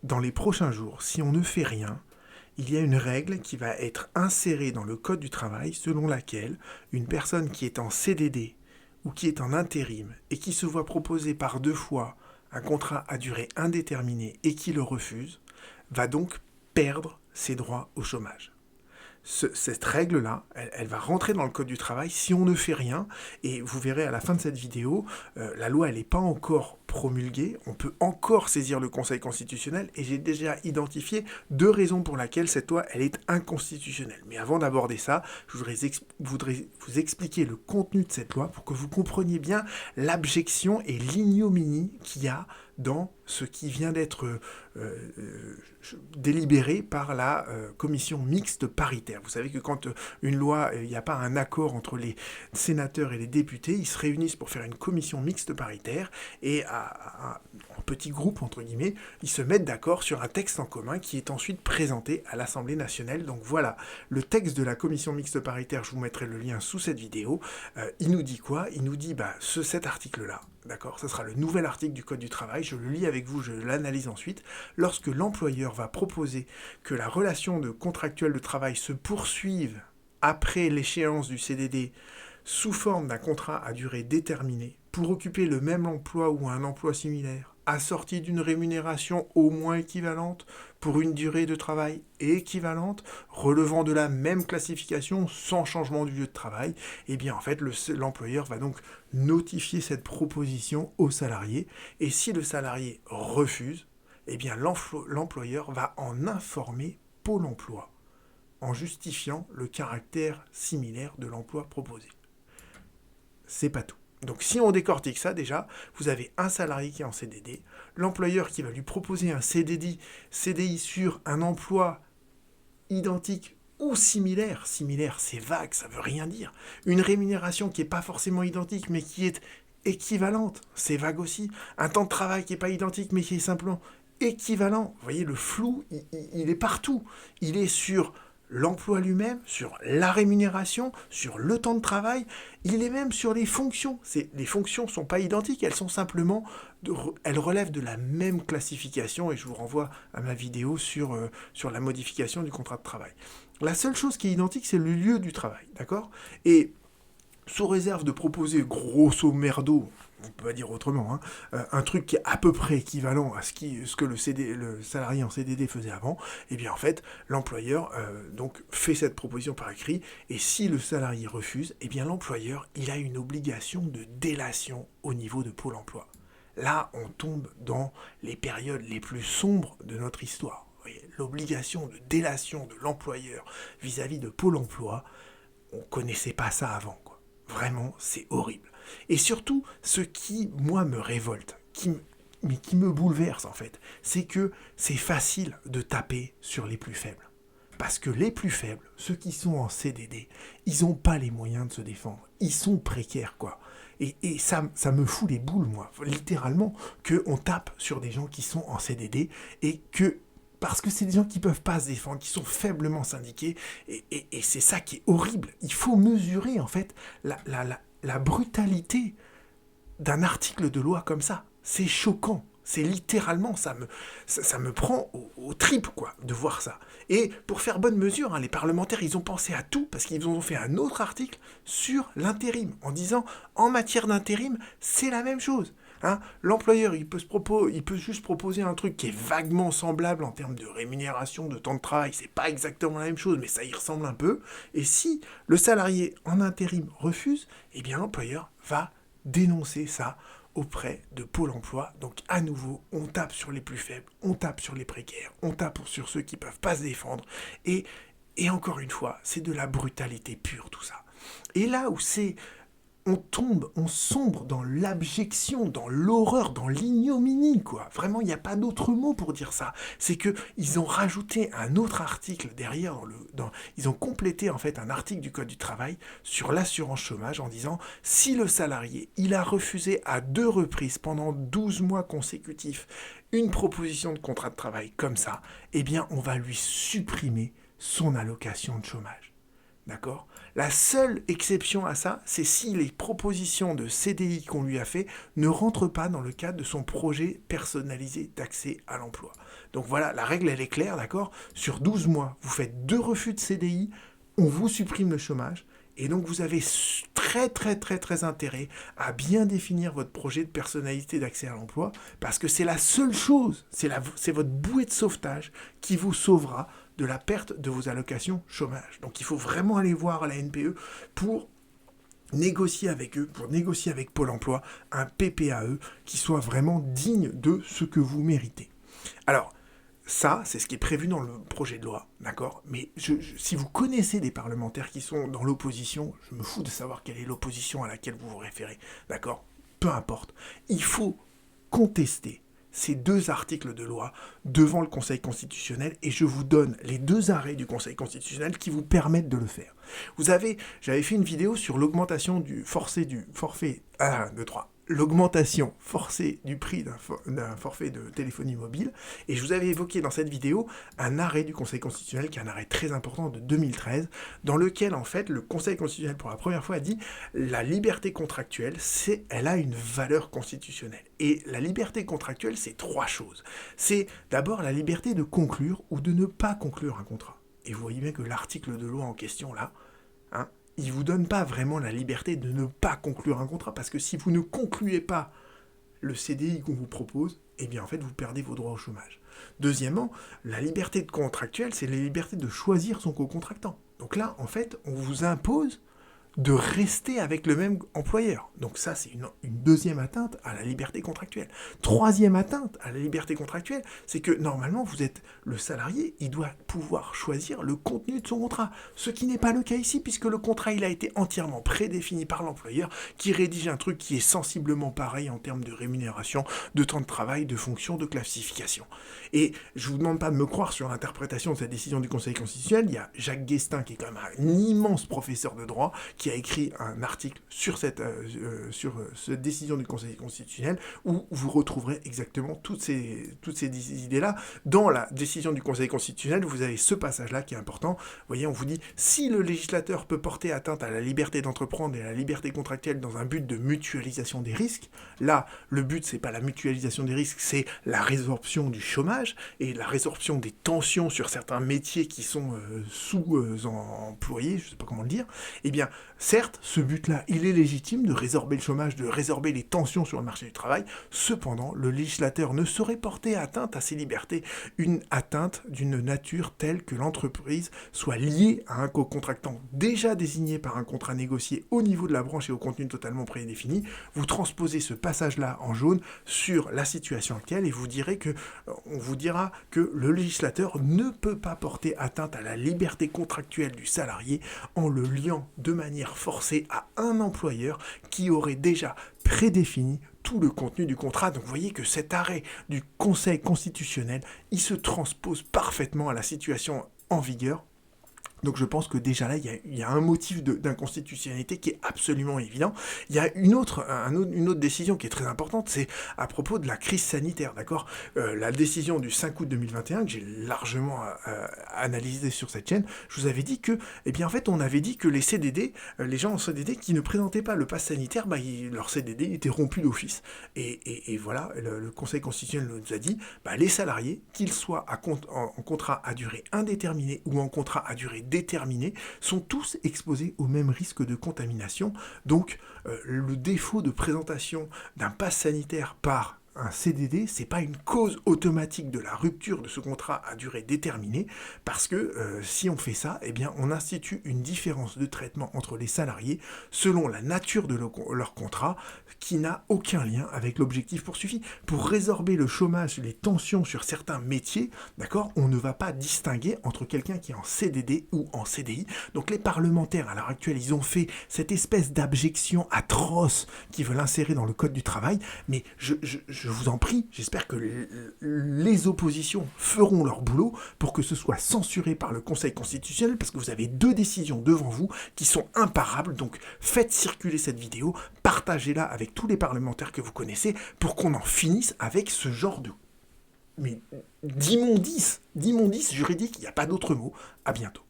dans les prochains jours, si on ne fait rien, il y a une règle qui va être insérée dans le Code du travail selon laquelle une personne qui est en CDD ou qui est en intérim et qui se voit proposer par 2 fois un contrat à durée indéterminée et qui le refuse, va donc perdre ses droits au chômage. Cette règle-là, elle va rentrer dans le Code du travail si on ne fait rien. Et vous verrez à la fin de cette vidéo, la loi, elle n'est pas encore promulguée. On peut encore saisir le Conseil constitutionnel. Et j'ai déjà identifié 2 raisons pour lesquelles cette loi, elle est inconstitutionnelle. Mais avant d'aborder ça, je voudrais vous expliquer le contenu de cette loi pour que vous compreniez bien l'abjection et l'ignominie qu'il y a dans ce qui vient d'être délibéré par la commission mixte paritaire. Vous savez que quand une loi, il n'y a pas un accord entre les sénateurs et les députés, ils se réunissent pour faire une commission mixte paritaire et en petits groupes, entre guillemets, ils se mettent d'accord sur un texte en commun qui est ensuite présenté à l'Assemblée nationale. Donc voilà, le texte de la commission mixte paritaire, je vous mettrai le lien sous cette vidéo. Il nous dit quoi? Il nous dit cet article-là. D'accord, ce sera le nouvel article du Code du travail, je le lis avec vous, je l'analyse ensuite. Lorsque l'employeur va proposer que la relation contractuelle de travail se poursuive après l'échéance du CDD sous forme d'un contrat à durée déterminée pour occuper le même emploi ou un emploi similaire, assorti d'une rémunération au moins équivalente pour une durée de travail équivalente, relevant de la même classification sans changement du lieu de travail, et bien en fait l'employeur va donc notifier cette proposition au salarié, et si le salarié refuse, eh bien l'employeur va en informer Pôle emploi, en justifiant le caractère similaire de l'emploi proposé. C'est pas tout. Donc si on décortique ça déjà, vous avez un salarié qui est en CDD, l'employeur qui va lui proposer un CDI sur un emploi identique ou similaire. Similaire, c'est vague, ça veut rien dire. Une rémunération qui n'est pas forcément identique, mais qui est équivalente, c'est vague aussi. Un temps de travail qui n'est pas identique, mais qui est simplement équivalent. Vous voyez, le flou, il est partout. Il est sur l'emploi lui-même, sur la rémunération, sur le temps de travail, il est même sur les fonctions. Les fonctions ne sont pas identiques, elles sont simplement, elles relèvent de la même classification, et je vous renvoie à ma vidéo sur la modification du contrat de travail. La seule chose qui est identique, c'est le lieu du travail, d'accord? Et sous réserve de proposer grosso merdo, on peut pas dire autrement, un truc qui est à peu près équivalent à ce que le salarié en CDD faisait avant, et bien en fait, l'employeur donc fait cette proposition par écrit, et si le salarié refuse, et bien l'employeur, il a une obligation de délation au niveau de Pôle emploi. Là, on tombe dans les périodes les plus sombres de notre histoire. Vous voyez, l'obligation de délation de l'employeur vis-à-vis de Pôle emploi, on ne connaissait pas ça avant, quoi. Vraiment, c'est horrible. Et surtout, ce qui, moi, me révolte, mais qui me bouleverse, en fait, c'est que c'est facile de taper sur les plus faibles. Parce que les plus faibles, ceux qui sont en CDD, ils n'ont pas les moyens de se défendre. Ils sont précaires, quoi. Et ça me fout les boules, moi, littéralement, qu'on tape sur des gens qui sont en CDD et que parce que c'est des gens qui ne peuvent pas se défendre, qui sont faiblement syndiqués, et c'est ça qui est horrible. Il faut mesurer, en fait, la brutalité d'un article de loi comme ça. C'est choquant. C'est littéralement, ça me prend aux tripes, quoi, de voir ça. Et pour faire bonne mesure, les parlementaires, ils ont pensé à tout, parce qu'ils ont fait un autre article sur l'intérim, en disant, en matière d'intérim, c'est la même chose. L'employeur, il peut juste proposer un truc qui est vaguement semblable en termes de rémunération, de temps de travail, c'est pas exactement la même chose, mais ça y ressemble un peu. Et si le salarié en intérim refuse, eh bien l'employeur va dénoncer ça auprès de Pôle emploi. Donc à nouveau, on tape sur les plus faibles, on tape sur les précaires, on tape sur ceux qui ne peuvent pas se défendre. Et encore une fois, c'est de la brutalité pure tout ça. Et là où on sombre dans l'abjection, dans l'horreur, dans l'ignominie, quoi. Vraiment, il n'y a pas d'autre mot pour dire ça. C'est qu'ils ont rajouté un autre article derrière, ils ont complété en fait un article du Code du travail sur l'assurance chômage en disant si le salarié, il a refusé à 2 reprises pendant 12 mois consécutifs une proposition de contrat de travail comme ça, eh bien, on va lui supprimer son allocation de chômage. D'accord? La seule exception à ça, c'est si les propositions de CDI qu'on lui a fait ne rentrent pas dans le cadre de son projet personnalisé d'accès à l'emploi. Donc voilà, la règle, elle est claire, d'accord? Sur 12 mois, vous faites 2 refus de CDI, on vous supprime le chômage, et donc vous avez très très très très intérêt à bien définir votre projet de personnalité d'accès à l'emploi, parce que c'est la seule chose, c'est votre bouée de sauvetage qui vous sauvera de la perte de vos allocations chômage. Donc il faut vraiment aller voir la NPE pour négocier avec eux, pour négocier avec Pôle emploi un PPAE qui soit vraiment digne de ce que vous méritez. Alors, ça, c'est ce qui est prévu dans le projet de loi, d'accord? Mais si vous connaissez des parlementaires qui sont dans l'opposition, je me fous de savoir quelle est l'opposition à laquelle vous vous référez, d'accord? Peu importe. Il faut contester ces 2 articles de loi devant le Conseil constitutionnel et je vous donne les 2 arrêts du Conseil constitutionnel qui vous permettent de le faire. J'avais fait une vidéo sur l'augmentation du forfait, l'augmentation forcée du prix d'un forfait de téléphonie mobile. Et je vous avais évoqué dans cette vidéo un arrêt du Conseil constitutionnel, qui est un arrêt très important de 2013, dans lequel, en fait, le Conseil constitutionnel, pour la première fois, a dit la liberté contractuelle, elle a une valeur constitutionnelle. Et la liberté contractuelle, c'est 3 choses. C'est d'abord la liberté de conclure ou de ne pas conclure un contrat. Et vous voyez bien que l'article de loi en question, là, hein, il ne vous donne pas vraiment la liberté de ne pas conclure un contrat, parce que si vous ne concluez pas le CDI qu'on vous propose, eh bien en fait vous perdez vos droits au chômage. Deuxièmement, la liberté contractuelle, c'est la liberté de choisir son co-contractant. Donc là, en fait, on vous impose de rester avec le même employeur. Donc ça, c'est une deuxième atteinte à la liberté contractuelle. Troisième atteinte à la liberté contractuelle, c'est que normalement, vous êtes le salarié, il doit pouvoir choisir le contenu de son contrat. Ce qui n'est pas le cas ici, puisque le contrat, il a été entièrement prédéfini par l'employeur, qui rédige un truc qui est sensiblement pareil en termes de rémunération, de temps de travail, de fonction, de classification. Et je vous demande pas de me croire sur l'interprétation de cette décision du Conseil constitutionnel. Il y a Jacques Guestin, qui est quand même un immense professeur de droit, qui a écrit un article sur cette décision du Conseil constitutionnel où vous retrouverez exactement toutes ces idées-là. Dans la décision du Conseil constitutionnel, vous avez ce passage-là qui est important. Vous voyez, on vous dit, si le législateur peut porter atteinte à la liberté d'entreprendre et à la liberté contractuelle dans un but de mutualisation des risques, là, le but, c'est pas la mutualisation des risques, c'est la résorption du chômage et la résorption des tensions sur certains métiers qui sont sous-employés, je sais pas comment le dire, eh bien, certes, ce but-là, il est légitime de résorber le chômage, de résorber les tensions sur le marché du travail. Cependant, le législateur ne saurait porter atteinte à ces libertés, une atteinte d'une nature telle que l'entreprise soit liée à un co-contractant déjà désigné par un contrat négocié au niveau de la branche et au contenu totalement prédéfini. Vous transposez ce passage-là en jaune sur la situation actuelle et on vous dira que le législateur ne peut pas porter atteinte à la liberté contractuelle du salarié en le liant de manière forcée à un employeur qui aurait déjà prédéfini tout le contenu du contrat. Donc vous voyez que cet arrêt du Conseil constitutionnel, il se transpose parfaitement à la situation en vigueur. Donc je pense que déjà là, il y a un motif d'inconstitutionnalité qui est absolument évident. Il y a une autre décision qui est très importante, c'est à propos de la crise sanitaire, d'accord? La décision du 5 août 2021, que j'ai largement analysée sur cette chaîne, je vous avais dit que, eh bien en fait, on avait dit que les CDD, les gens en CDD qui ne présentaient pas le pass sanitaire, leur CDD était rompu d'office. Et voilà, le Conseil constitutionnel nous a dit, les salariés, qu'ils soient en contrat à durée indéterminée ou en contrat à durée déterminés, sont tous exposés au même risque de contamination. Donc, le défaut de présentation d'un pass sanitaire par un CDD, c'est pas une cause automatique de la rupture de ce contrat à durée déterminée, parce que si on fait ça, eh bien, on institue une différence de traitement entre les salariés selon la nature de leur contrat, qui n'a aucun lien avec l'objectif poursuivi. Pour résorber le chômage, les tensions sur certains métiers, d'accord, on ne va pas distinguer entre quelqu'un qui est en CDD ou en CDI. Donc les parlementaires, à l'heure actuelle, ils ont fait cette espèce d'abjection atroce qu'ils veulent insérer dans le Code du travail, mais je vous en prie, j'espère que les oppositions feront leur boulot pour que ce soit censuré par le Conseil constitutionnel, parce que vous avez 2 décisions devant vous qui sont imparables. Donc faites circuler cette vidéo, partagez-la avec tous les parlementaires que vous connaissez pour qu'on en finisse avec ce genre d'immondice juridique, il n'y a pas d'autre mot. À bientôt.